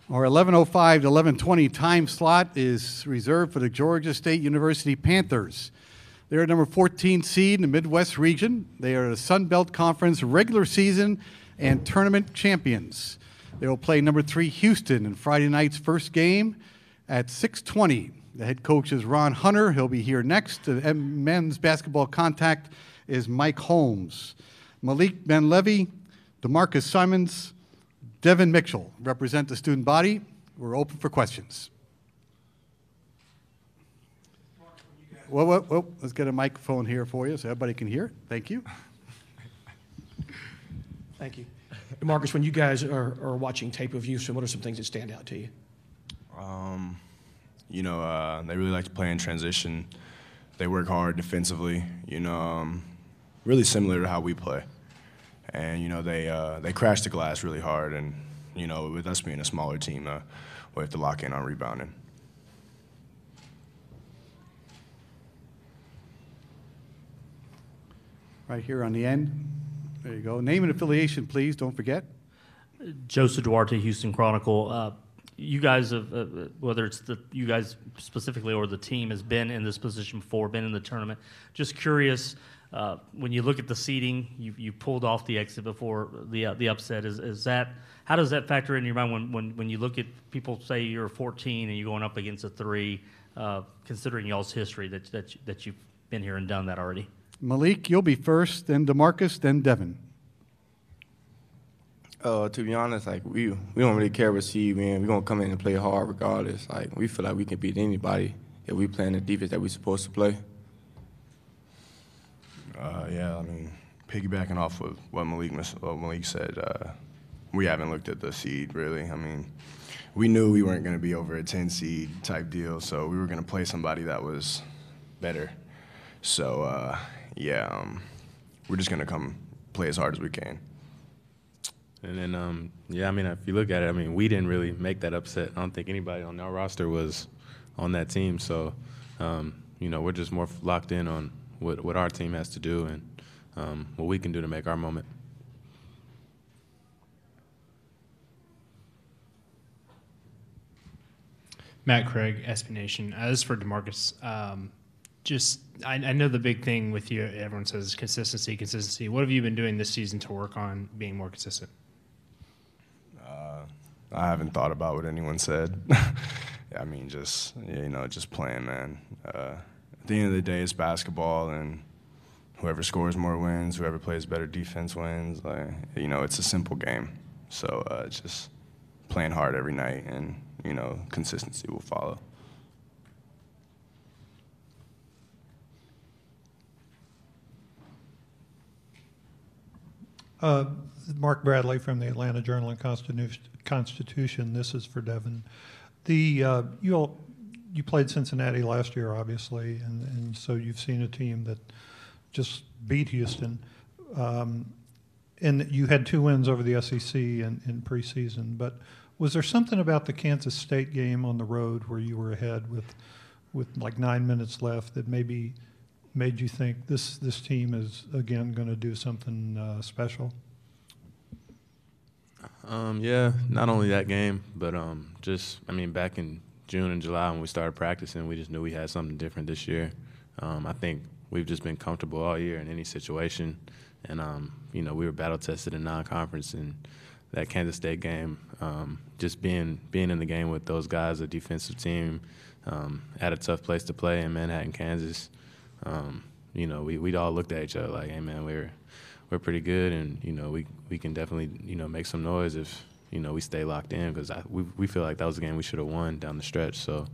Our 11:05 to 11:20 time slot is reserved for the Georgia State University Panthers. They're number 14 seed in the Midwest region. They are the Sun Belt Conference regular season and tournament champions. They will play number 3 Houston in Friday night's first game at 6:20. The head coach is Ron Hunter. He'll be here next. The men's basketball contact is Mike Holmes. Malik Ben-Levy, DeMarcus Simons, Devin Mitchell represent the student body. We're open for questions. Whoa. Let's get a microphone here for you so everybody can hear. Thank you. Thank you. Marcus, when you guys are watching tape of Houston, what are some things that stand out to you? They really like to play in transition. They work hard defensively, really similar to how we play. And, they crash the glass really hard. And, with us being a smaller team, we have to lock in on rebounding. Right here on the end. There you go. Name and affiliation, please. Don't forget. Joseph Duarte, Houston Chronicle. You guys have, whether it's you guys specifically or the team, has been in this position before, been in the tournament. Just curious, when you look at the seeding, you pulled off the exit before the upset. Is that, how does that factor in your mind when you look at people say you're 14 and you're going up against a 3, considering y'all's history that you've been here and done that already? Malik, you'll be first, then DeMarcus, then Devin. To be honest, we don't really care what seed we're in. We're gonna come in and play hard regardless. We feel like we can beat anybody if we play in the defense that we're supposed to play. Piggybacking off of what Malik said, we haven't looked at the seed really. We knew we weren't going to be over a 10 seed type deal, so we were going to play somebody that was better. So we're just going to come play as hard as we can. And then, if you look at it, we didn't really make that upset. I don't think anybody on our roster was on that team. So, we're just more locked in on what our team has to do and what we can do to make our moment. Matt Craig, SB Nation. This is for DeMarcus. I know the big thing with you, everyone says, is consistency. What have you been doing this season to work on being more consistent? I haven't thought about what anyone said. Just playing, man. At the end of the day, it's basketball, and whoever scores more wins, whoever plays better defense wins. It's a simple game. So just playing hard every night, and, consistency will follow. Mark Bradley from the Atlanta Journal and Constitution. This is for Devin. You played Cincinnati last year, obviously, and so you've seen a team that just beat Houston. And you had 2 wins over the SEC in preseason. But was there something about the Kansas State game on the road where you were ahead with like 9 minutes left that maybe made you think this team is, again, going to do something special? Not only that game, but back in June and July when we started practicing, we just knew we had something different this year. I think we've just been comfortable all year in any situation, and we were battle tested in non-conference, and that Kansas State game, just being in the game with those guys, a defensive team, at a tough place to play in Manhattan, Kansas. We'd all looked at each other like, hey man, we're pretty good, and we can definitely make some noise if we stay locked in, because we feel like that was a game we should have won down the stretch. So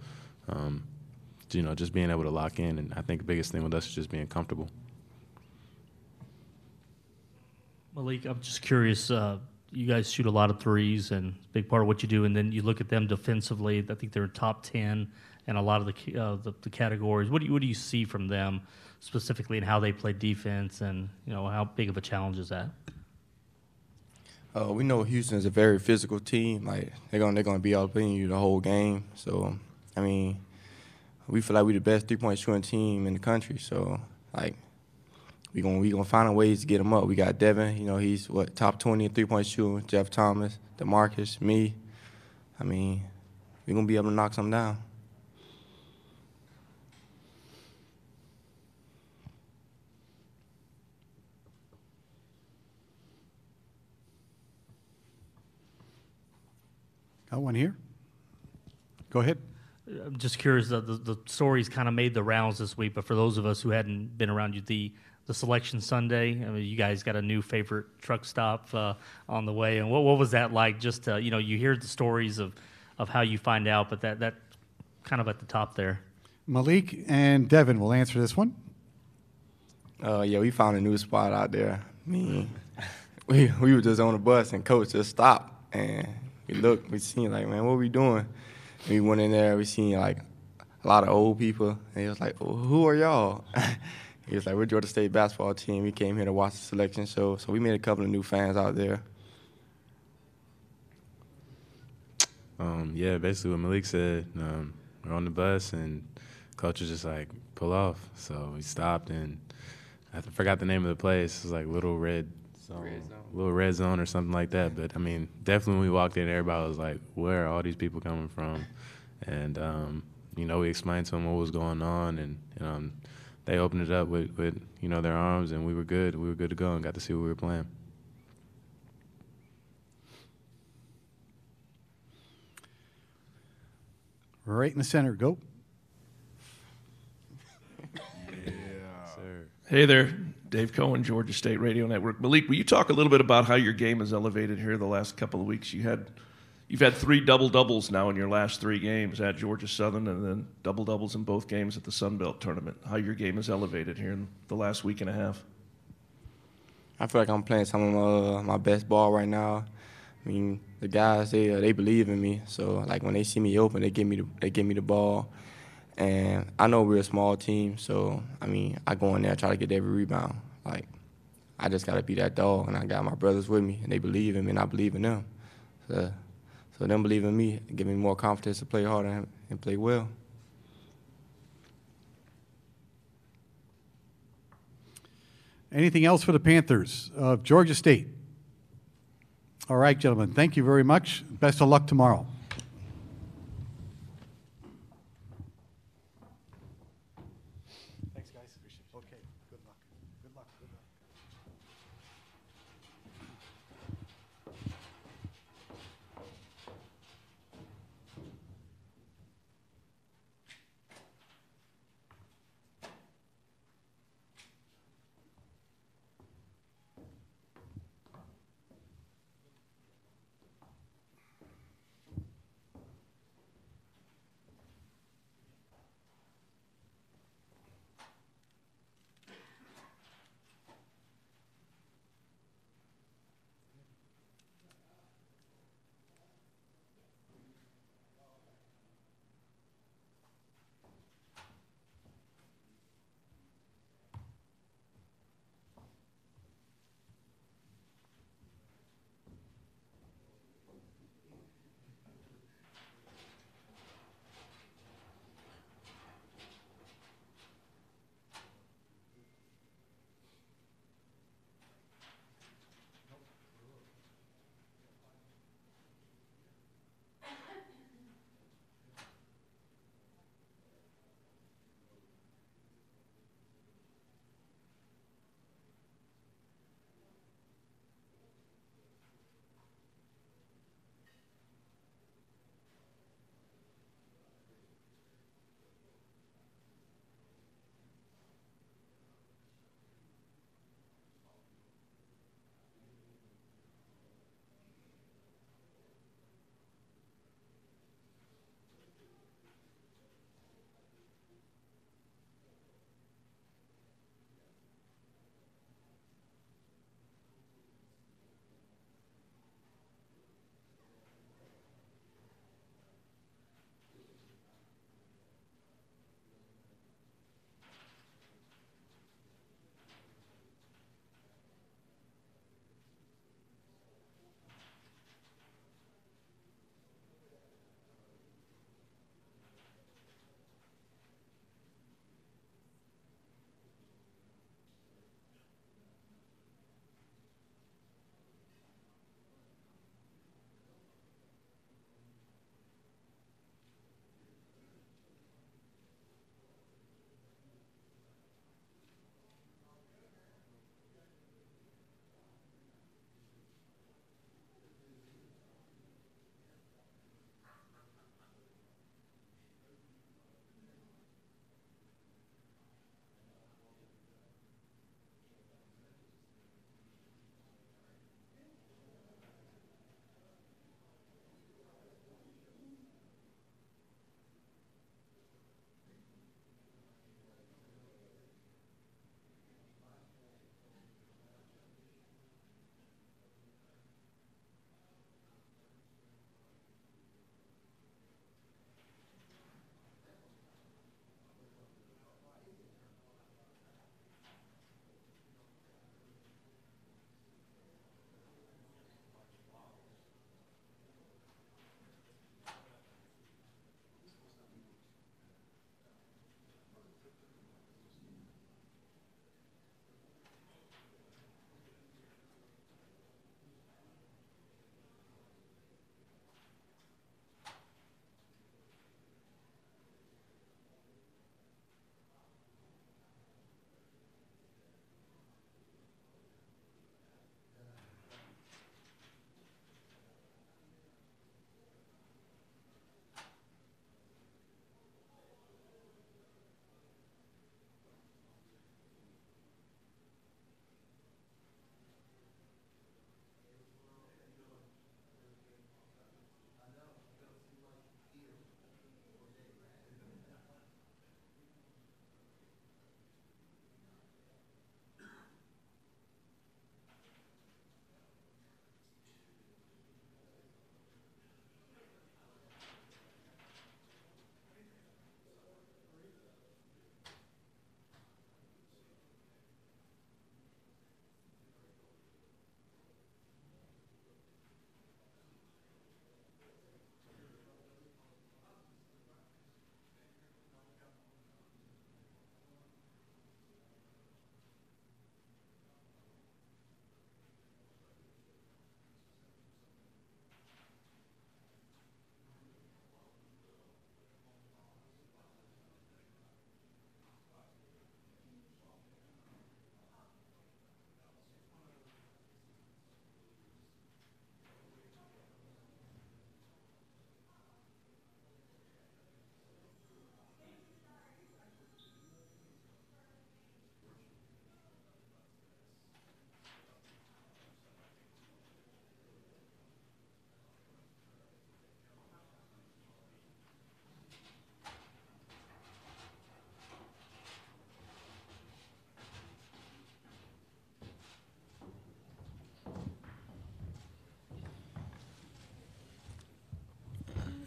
just being able to lock in, and I think the biggest thing with us is just being comfortable. Malik, I'm just curious. You guys shoot a lot of threes, and it's a big part of what you do. And then you look at them defensively. I think they're top 10 in a lot of the categories. What do you see from them specifically in how they play defense, and how big of a challenge is that? We know Houston is a very physical team. They're gonna be out playing you the whole game. So we feel like we're the best 3-point shooting team in the country. So we gonna find a ways to get them up. We got Devin. He's top 20 in 3-point shooting. Jeff Thomas, DeMarcus, me. I mean, we're going to be able to knock something down. Got one here. Go ahead. I'm just curious, the stories kind of made the rounds this week, but for those of us who hadn't been around you, the Selection Sunday, I mean, you guys got a new favorite truck stop on the way, and what was that like? Just you hear the stories of how you find out, but that kind of at the top there. Malik and Devin will answer this one. Yeah, we found a new spot out there. We were just on the bus, and Coach just stopped, and we seen like, man, what are we doing? And we went in there, we seen like a lot of old people, and he was like, well, who are y'all? He was like, we're Georgia State basketball team. We came here to watch the selection show, so we made a couple of new fans out there. Yeah, basically what Malik said. We're on the bus, and coach was just like, pull off. So we stopped, and I forgot the name of the place. It was like Little Red Zone or something like that. But, I mean, definitely when we walked in, everybody was like, where are all these people coming from? And, we explained to them what was going on, and they opened it up with their arms, and we were good. We were good to go and got to see what we were playing. Right in the center. Go. Sir. Hey there, Dave Cohen, Georgia State Radio Network. Malik, will you talk a little bit about how your game has elevated here the last couple of weeks? You've had 3 double-doubles now in your last 3 games at Georgia Southern, and then double-doubles in both games at the Sun Belt Tournament. How your game has elevated here in the last week and a half? I feel like I'm playing some of my best ball right now. I mean, the guys, they believe in me. So, like, when they see me open, they give me the ball. And I know we're a small team, so, I mean, I go in there, try to get every rebound. Like, I just got to be that dog, and I got my brothers with me, and they believe in me, and I believe in them. So them believe in me, give me more confidence to play harder and play well. Anything else for the Panthers of Georgia State? All right, gentlemen, thank you very much. Best of luck tomorrow. Thanks, guys. Okay, good luck. Good luck. Good luck.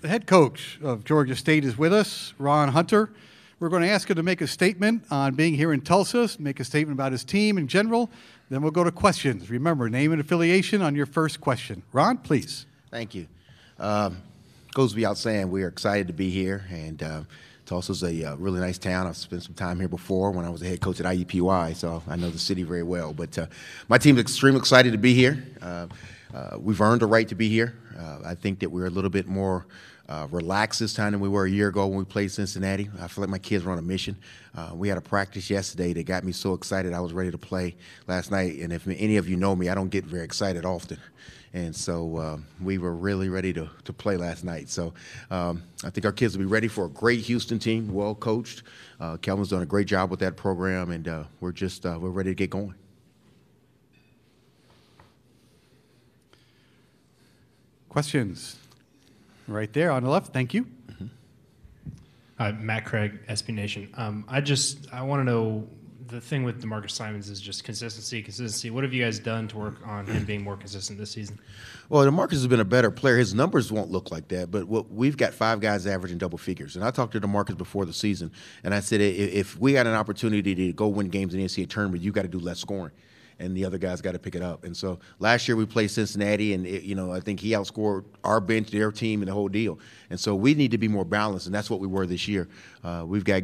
the head coach of Georgia State is with us, Ron Hunter. We're going to ask him to make a statement on being here in Tulsa, make a statement about his team in general. Then we'll go to questions. Remember, name and affiliation on your first question. Ron, please. Thank you. Goes without saying, we are excited to be here, and Tulsa's a really nice town. I've spent some time here before when I was a head coach at IUPUI, so I know the city very well. But my team's extremely excited to be here. We've earned the right to be here. I think that we're a little bit more relaxed this time than we were a year ago when we played Cincinnati. I feel like my kids were on a mission. We had a practice yesterday that got me so excited I was ready to play last night. And if any of you know me, I don't get very excited often. And so we were really ready to play last night. So I think our kids will be ready for a great Houston team, well coached. Kelvin's done a great job with that program, and we're ready to get going. Questions? Right there on the left. Thank you. Matt Craig, SB Nation. I want to know, the thing with DeMarcus Simons is just consistency. What have you guys done to work on him being more consistent this season? Well, DeMarcus has been a better player. His numbers won't look like that, but we've got 5 guys averaging double figures. And I talked to DeMarcus before the season, and I said, if we had an opportunity to go win games in the NCAA tournament, you got to do less scoring, and the other guys got to pick it up. And so last year we played Cincinnati, and I think he outscored our bench, their team, and the whole deal. And so we need to be more balanced, and that's what we were this year. We got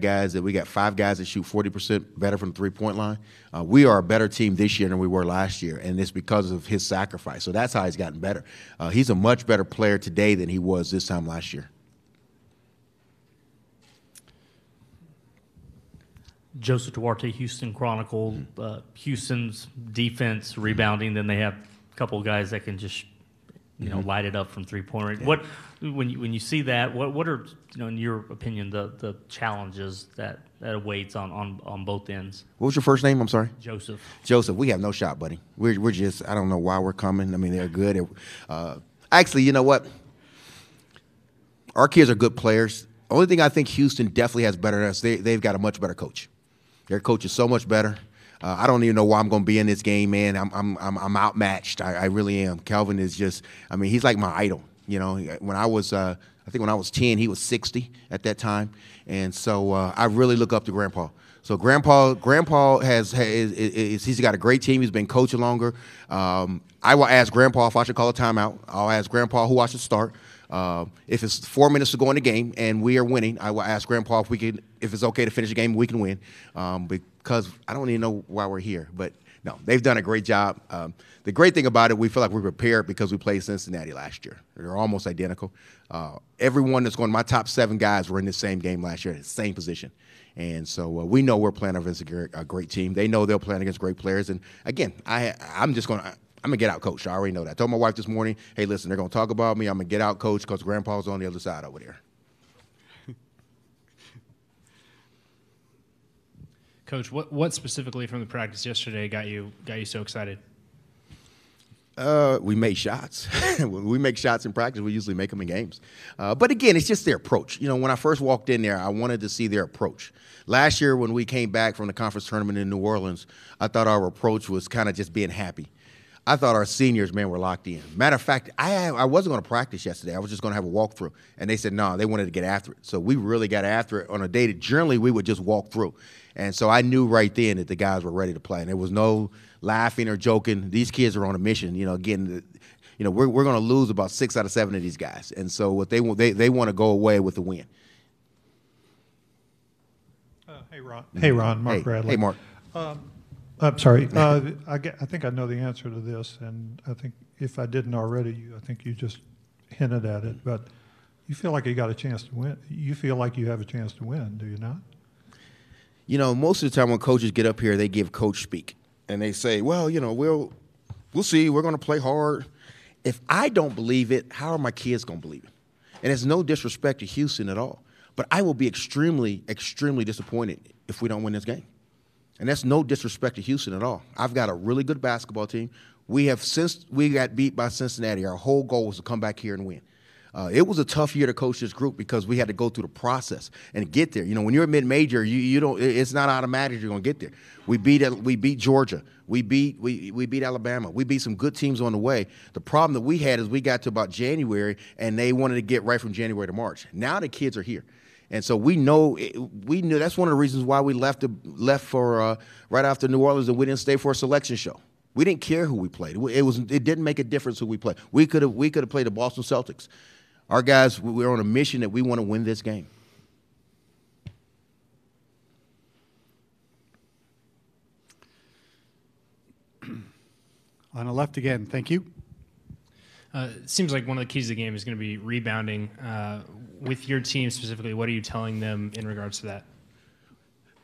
5 guys that shoot 40% better from the three-point line. We are a better team this year than we were last year, and it's because of his sacrifice. So that's how he's gotten better. He's a much better player today than he was this time last year. Joseph Duarte, Houston Chronicle. Houston's defense rebounding, then they have a couple of guys that can just light it up from three-point range. Yeah. When you see that, what are in your opinion the challenges that awaits on both ends? What was your first name? I'm sorry. Joseph, we have no shot, buddy. We're just, I don't know why we're coming. I mean, they're good. Actually, you know what? Our kids are good players. Only thing I think Houston definitely has better than us, they've got a much better coach. Their coach is so much better. I don't even know why I'm going to be in this game, man. I'm outmatched. I really am. Kelvin is just, he's like my idol. When I was, I think when I was 10, he was 60 at that time, and so I really look up to Grandpa. So Grandpa he's got a great team. He's been coaching longer. I will ask Grandpa if I should call a timeout. I'll ask Grandpa who I should start. If it's 4 minutes to go in the game and we are winning, I will ask Grandpa if it's okay to finish the game and we can win. Because I don't even know why we're here. But no, they've done a great job. The great thing about it, we feel like we're prepared because we played Cincinnati last year. They're almost identical. Everyone that's going, my top 7 guys were in the same game last year, in the same position. And so we know we're playing against a great team. They know they're playing against great players. And again, I'm going to get out coached. I already know that. I told my wife this morning, hey, listen, they're going to talk about me. I'm going to get out coached because Grandpa's on the other side over there. Coach, what specifically from the practice yesterday got you so excited? We made shots. When we make shots in practice, we usually make them in games. But again, it's just their approach. When I first walked in there, I wanted to see their approach. Last year when we came back from the conference tournament in New Orleans, I thought our approach was kind of just being happy. I thought our seniors, man, were locked in. Matter of fact, I wasn't going to practice yesterday. I was just going to have a walkthrough. And they said, no, they wanted to get after it. So we really got after it on a day that generally we would just walk through. And so I knew right then that the guys were ready to play. And there was no laughing or joking. These kids are on a mission. Again, we're going to lose about 6 out of 7 of these guys. And so what they want to go away with the win. Hey, Ron. Mark Bradley. Hey, Mark. I'm sorry. I think I know the answer to this, and I think if I didn't already, I think you just hinted at it. But you feel like you got a chance to win. You feel like you have a chance to win, do you not? Most of the time when coaches get up here, they give coach speak, and they say, well, we'll see. We're going to play hard. If I don't believe it, how are my kids going to believe it? And it's no disrespect to Houston at all, but I will be extremely, extremely disappointed if we don't win this game. And that's no disrespect to Houston at all. I've got a really good basketball team. Since we got beat by Cincinnati, our whole goal was to come back here and win. It was a tough year to coach this group because we had to go through the process and get there. You know, when you're a mid-major, you don't. It's not automatic you're going to get there. We beat Georgia. We beat Alabama. We beat some good teams on the way. The problem that we had is we got to about January, and they wanted to get right from January to March. Now the kids are here. And so we knew that's one of the reasons why we left for right after New Orleans, and we didn't stay for a selection show. We didn't care who we played. It didn't make a difference who we played. We could have played the Boston Celtics. Our guys, we're on a mission that we want to win this game. On the left again, thank you. It seems like one of the keys of the game is going to be rebounding. With your team specifically, what are you telling them in regards to that?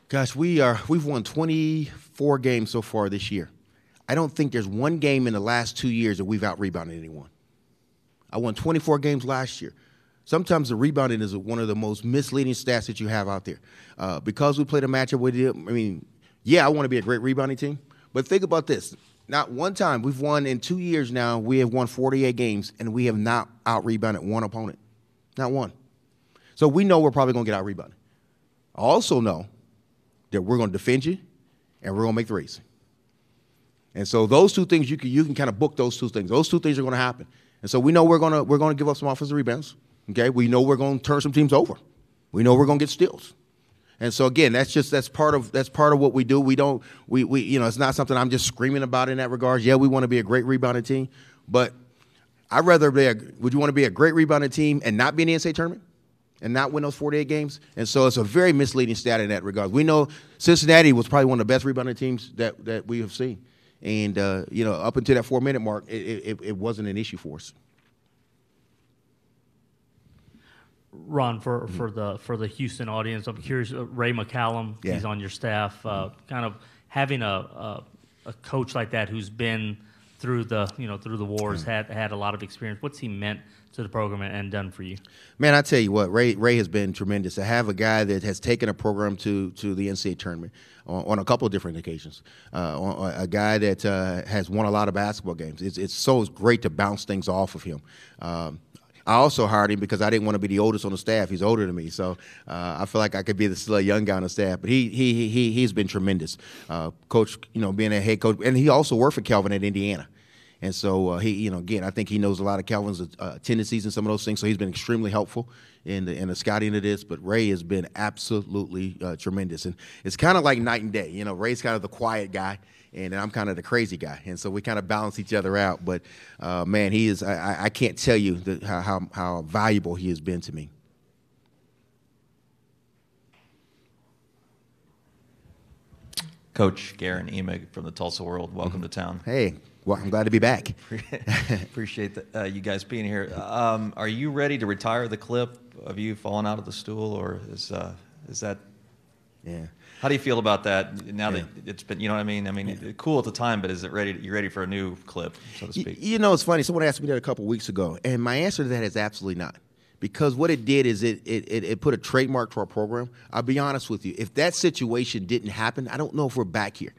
Gosh, we've won 24 games so far this year. I don't think there's one game in the last 2 years that we've out-rebounded anyone. I won 24 games last year. Sometimes the rebounding is one of the most misleading stats that you have out there. Because we played a matchup with you, I mean, yeah, I want to be a great rebounding team, but think about this. Not one time. We've won in 2 years now. We have won 48 games, and we have not out-rebounded one opponent. Not one. So we know we're probably going to get out-rebounded. I also know that we're going to defend you, and we're going to make threes. And so those two things, you can kind of book those two things. Those two things are going to happen. And so we know we're going to give up some offensive rebounds. Okay, we know we're going to turn some teams over. We know we're going to get steals. And so again, that's part of what we do. We it's not something I'm just screaming about in that regard. Yeah, we want to be a great rebounding team, but I'd rather would you want to be a great rebounding team and not be in the NCAA tournament and not win those 48 games? And so it's a very misleading stat in that regard. We know Cincinnati was probably one of the best rebounding teams that we have seen. And up until that 4-minute mark, it wasn't an issue for us. Ron, for the Houston audience, I'm curious. Ray McCallum, Yeah. he's on your staff. Kind of having a coach like that who's been through the wars, had a lot of experience. What's he meant to the program and done for you? Man, I tell you what, Ray has been tremendous. To have a guy that has taken a program to the NCAA tournament on a couple of different occasions, a guy that has won a lot of basketball games. It's so great to bounce things off of him. I also hired him because I didn't want to be the oldest on the staff. He's older than me, so I feel like I could be still a young guy on the staff. But he's been tremendous, coach. Being a head coach, and he also worked for Calvin at Indiana, and so again, I think he knows a lot of Calvin's tendencies and some of those things. So he's been extremely helpful in the scouting of this. But Ray has been absolutely tremendous, and it's kind of like night and day. Ray's kind of the quiet guy, and I'm kind of the crazy guy, and so we kind of balance each other out. But man, he is. I can't tell you how valuable he has been to me. Coach Garen Emig from the Tulsa World, welcome to town. Hey, well, I'm glad to be back. Appreciate you guys being here. Are you ready to retire the clip of you falling out of the stool, or is that? Yeah. How do you feel about that now that it's been? You know what I mean? I mean, cool at the time, but is it ready? You ready for a new clip, so to speak? It's funny. Someone asked me that a couple of weeks ago, and my answer to that is absolutely not. Because what it did is it put a trademark to our program. I'll be honest with you. If that situation didn't happen, I don't know if we're back here.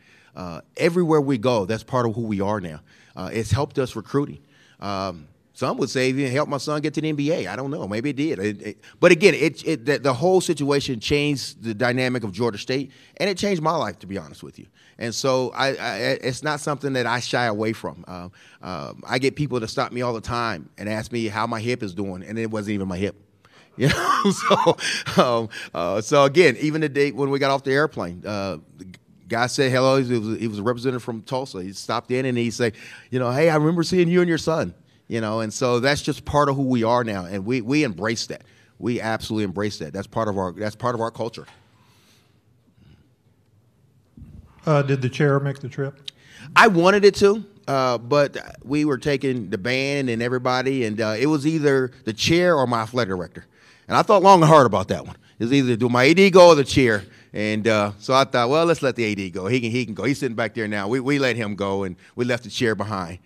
Everywhere we go, that's part of who we are now. It's helped us recruiting. Some would say it helped my son get to the NBA. I don't know. Maybe it did. But again, the whole situation changed the dynamic of Georgia State, and it changed my life, to be honest with you. And so it's not something that I shy away from. I get people to stop me all the time and ask me how my hip is doing, and it wasn't even my hip. So again, even the day when we got off the airplane, the guy said hello. He was a representative from Tulsa. He stopped in and he said, hey, I remember seeing you and your son. And so that's just part of who we are now, and we embrace that. We absolutely embrace that. That's part of our culture. Did the chair make the trip? I wanted it to, but we were taking the band and everybody, and it was either the chair or my athletic director. And I thought long and hard about that one. It was either do my AD go or the chair. And so I thought, well, let's let the AD go. He can go. He's sitting back there now. We let him go, and we left the chair behind.